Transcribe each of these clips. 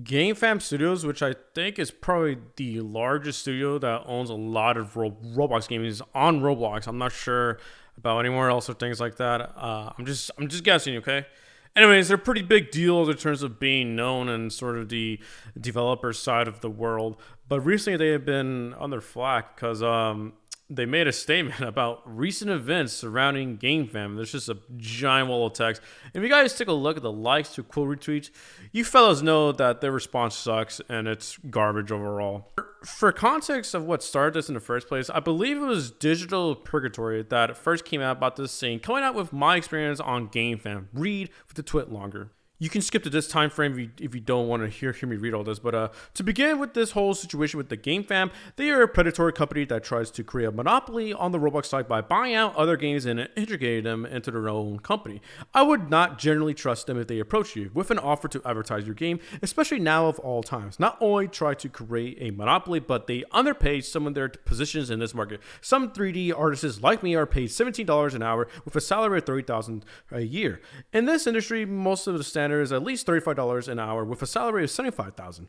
Gamefam Studios, which I think is probably the largest studio that owns a lot of Roblox games on Roblox. I'm not sure about anywhere else or things like that. I'm just guessing, okay? Anyways, they're pretty big deals in terms of being known and sort of the developer side of the world. But recently they have been under flack because they made a statement about recent events surrounding Gamefam. There's just a giant wall of text. If you guys take a look at the likes to quote retweets, you fellas know that their response sucks and it's garbage overall. For context of what started this in the first place, I believe it was Digital Purgatory that first came out about this scene, coming out with my experience on Gamefam. Read with the twit longer. You can skip to this time frame if you don't want to hear me read all this. But to begin with this whole situation with the Gamefam, they are a predatory company that tries to create a monopoly on the Roblox site by buying out other games and integrating them into their own company. I would not generally trust them if they approach you with an offer to advertise your game, especially now of all times. Not only try to create a monopoly, but they underpay some of their positions in this market. Some 3D artists like me are paid $17 an hour with a salary of $30,000 a year. In this industry, most of the standard is at least $35 an hour with a salary of $75,000.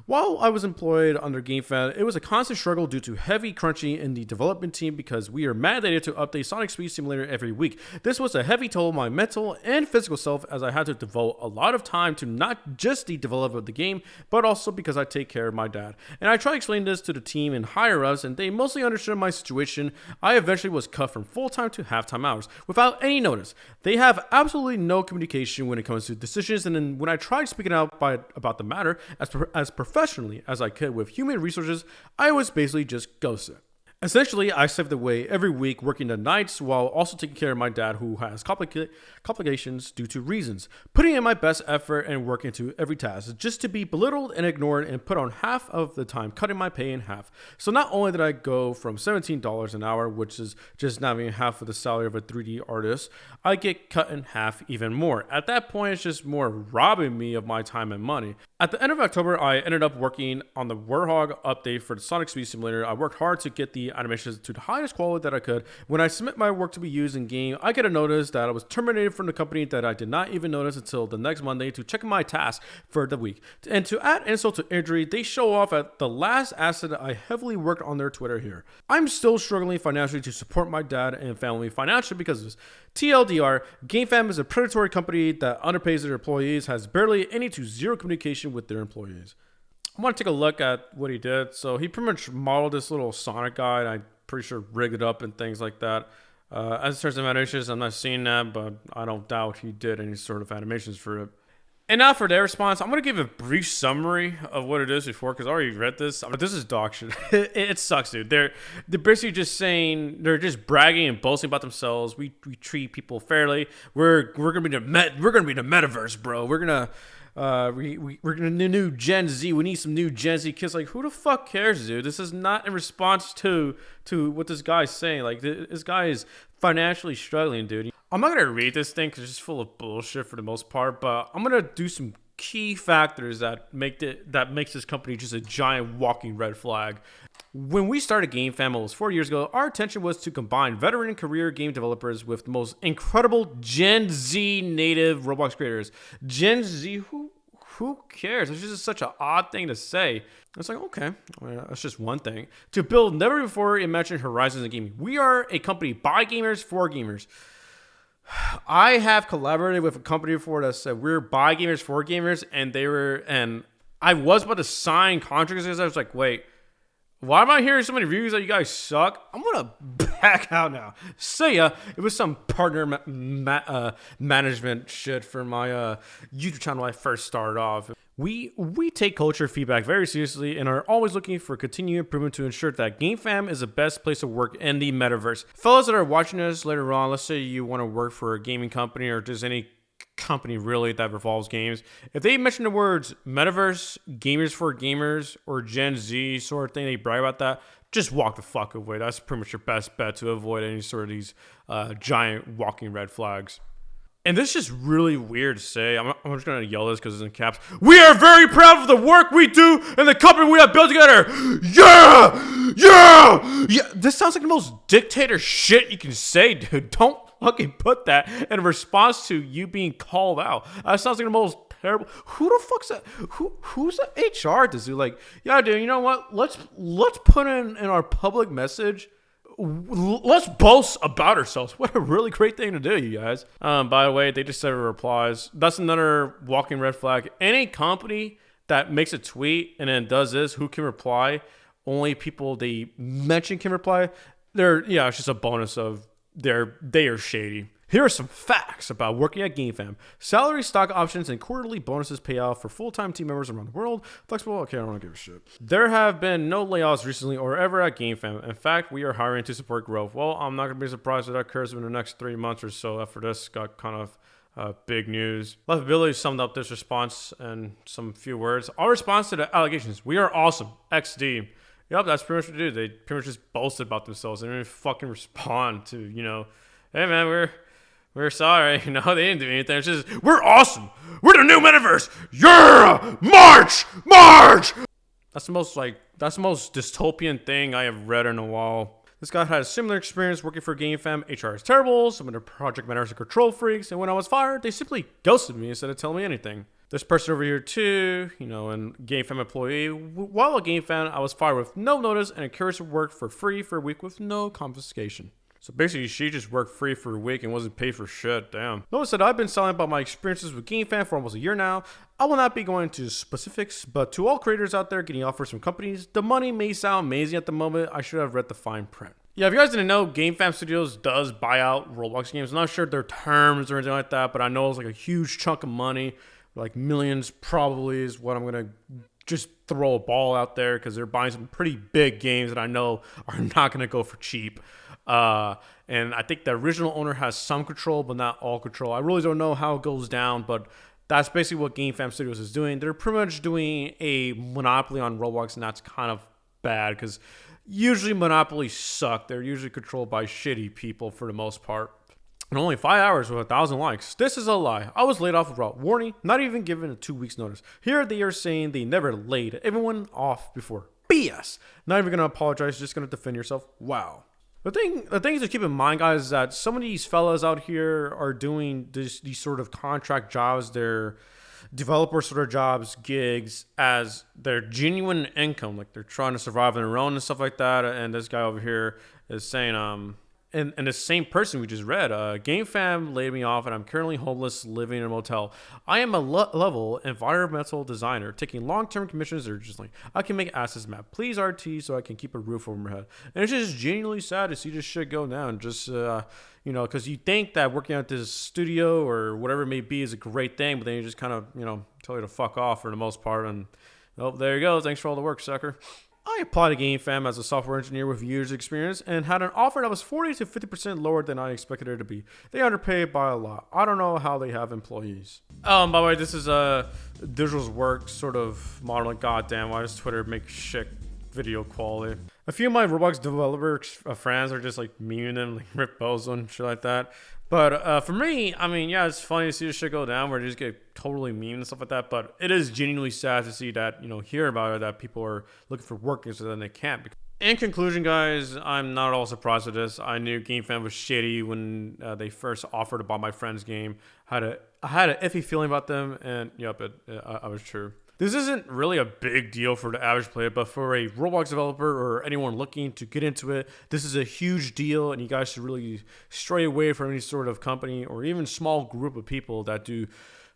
While I was employed under Gamefam, it was a constant struggle due to heavy crunching in the development team because we are mandated to update Sonic Speed Simulator every week. This was a heavy toll on my mental and physical self as I had to devote a lot of time to not just the development of the game, but also because I take care of my dad. And I tried to explain this to the team and higher ups, and they mostly understood my situation. I eventually was cut from full-time to half-time hours without any notice. They have absolutely no communication when it comes to decisions, and then when I tried speaking out about the matter as professionally as I could with human resources, I was basically just ghosted. Essentially, I saved away every week working the nights while also taking care of my dad who has complications due to reasons, putting in my best effort and work into every task just to be belittled and ignored and put on half of the time, cutting my pay in half. So not only did I go from $17 an hour, which is just not even half of the salary of a 3D artist, I get cut in half even more. At that point, it's just more robbing me of my time and money. At the end of October, I ended up working on the Warhog update for the Sonic Speed Simulator. I worked hard to get the animations to the highest quality that I could. When I submit my work to be used in game, I get a notice that I was terminated from the company that I did not even notice until the next Monday to check my tasks for the week. And to add insult to injury, they show off at the last asset I heavily worked on their Twitter here. I'm still struggling financially to support my dad and family financially because of this. TLDR, Gamefam is a predatory company that underpays their employees, has barely any to zero communication with their employees. I want to take a look at what he did. So he pretty much modeled this little Sonic guy, and I'm pretty sure rigged it up and things like that. As in terms of animations, I'm not seeing that, but I don't doubt he did any sort of animations for it. And now for their response, I'm going to give a brief summary of what it is before, because I already read this. But this is dog shit. It sucks, dude. They're basically just saying, they're just bragging and boasting about themselves. We treat people fairly. We're gonna be the metaverse, bro. We're gonna new Gen Z. We need some new Gen Z kids. Like, who the fuck cares, dude? This is not in response to what this guy's saying. Like, this guy is financially struggling, dude. I'm not gonna read this thing because it's just full of bullshit for the most part, but I'm gonna do some key factors that makes this company just a giant walking red flag. When we started Gamefam almost 4 years ago, our intention was to combine veteran career game developers with the most incredible Gen Z native Roblox creators. Gen Z, who cares? It's just such an odd thing to say. It's like, okay, well, that's just one thing. To build never before imagined horizons in gaming. We are a company by gamers for gamers. I have collaborated with a company before that said we're by gamers for gamers, and I was about to sign contracts because I was like, wait, why am I hearing so many reviews that you guys suck? I'm gonna back out now. See ya. It was some partner management shit for my YouTube channel when I first started off. We take culture feedback very seriously and are always looking for continued improvement to ensure that Gamefam is the best place to work in the metaverse. Fellas that are watching us later on, let's say you want to work for a gaming company or just any company really that revolves games. If they mention the words metaverse, gamers for gamers, or Gen Z sort of thing, they brag about that, just walk the fuck away. That's pretty much your best bet to avoid any sort of these giant walking red flags. And this is just really weird to say. I'm just going to yell this because it's in caps. We are very proud of the work we do and the company we have built together. Yeah! Yeah! Yeah! This sounds like the most dictator shit you can say, dude. Don't fucking put that in response to you being called out. That sounds like the most terrible. Who the fuck's that? Who's the HR to do? Like, yeah, dude, you know what? Let's put in our public message. Let's boast about ourselves. What a really great thing to do, you guys. By the way, they just said replies. That's another walking red flag. Any company that makes a tweet and then does this, who can reply? Only people they mention can reply. It's just a bonus of they are shady. Here are some facts about working at Gamefam. Salary, stock options, and quarterly bonuses pay out for full-time team members around the world. Flexible, okay, I don't give a shit. There have been no layoffs recently or ever at Gamefam. In fact, we are hiring to support growth. Well, I'm not going to be surprised if that occurs in the next 3 months or so after this got kind of big news. Laughability summed up this response in some few words. Our response to the allegations: we are awesome. XD. Yep, that's pretty much what they did. They pretty much just boasted about themselves. They didn't even fucking respond to, hey man, we're sorry. No, they didn't do anything. It's just, we're awesome. We're the new metaverse. Yeah! March! That's the most dystopian thing I have read in a while. This guy had a similar experience working for Gamefam. HR is terrible. Some of their project managers are control freaks. And when I was fired, they simply ghosted me instead of telling me anything. This person over here too, and Gamefam employee. While a Gamefam, I was fired with no notice and encouraged to work for free for a week with no confiscation. So basically, she just worked free for a week and wasn't paid for shit. Damn. Notice that I've been telling about my experiences with Gamefam for almost a year now. I will not be going into specifics, but to all creators out there getting offers from companies, the money may sound amazing at the moment. I should have read the fine print. Yeah, if you guys didn't know, Gamefam Studios does buy out Roblox games. I'm not sure their terms or anything like that, but I know it's like a huge chunk of money, like millions probably is what I'm going to just throw a ball out there because they're buying some pretty big games that I know are not going to go for cheap. And I think the original owner has some control, but not all control. I really don't know how it goes down, but that's basically what Gamefam Studios is doing. They're pretty much doing a monopoly on Roblox, and that's kind of bad because usually monopolies suck. They're usually controlled by shitty people for the most part. And only 5 hours with 1,000 likes. This is a lie. I was laid off without warning, not even given a 2 weeks notice. Here they are saying they never laid everyone off before. BS. Not even going to apologize, just going to defend yourself. Wow. The thing is to keep in mind, guys, is that some of these fellas out here are doing these sort of contract jobs, their developer sort of jobs, gigs, as their genuine income. Like they're trying to survive on their own and stuff like that. And this guy over here is saying, and the same person we just read, Gamefam laid me off and I'm currently homeless living in a motel. I am a level environmental designer taking long-term commissions urgently. I can make assets map. Please RT so I can keep a roof over my head. And it's just genuinely sad to see this shit go down. Just, because you think that working at this studio or whatever it may be is a great thing, but then you just kind of, tell you to fuck off for the most part. And, oh, there you go. Thanks for all the work, sucker. I applied to Gamefam as a software engineer with years of experience and had an offer that was 40 to 50% lower than I expected it to be. They underpaid by a lot. I don't know how they have employees. By the way, this is a Digital's work sort of model. Like, goddamn, why does Twitter make shit video quality? A few of my Roblox developer friends are just like memeing them, like Rip Bozo and shit like that. But for me, I mean, yeah, it's funny to see this shit go down where they just get totally memed and stuff like that. But it is genuinely sad to see that, hear about it, that people are looking for work and so then they can't. In conclusion, guys, I'm not at all surprised with this. I knew Gamefam was shady when they first offered to buy my friend's game. I had an iffy feeling about them, and yep, I was true. This isn't really a big deal for the average player, but for a Roblox developer or anyone looking to get into it, this is a huge deal, and you guys should really stray away from any sort of company or even small group of people that do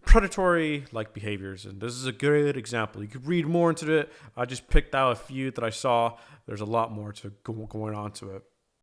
predatory-like behaviors. And this is a good example. You could read more into it. I just picked out a few that I saw. There's a lot more to going on to it.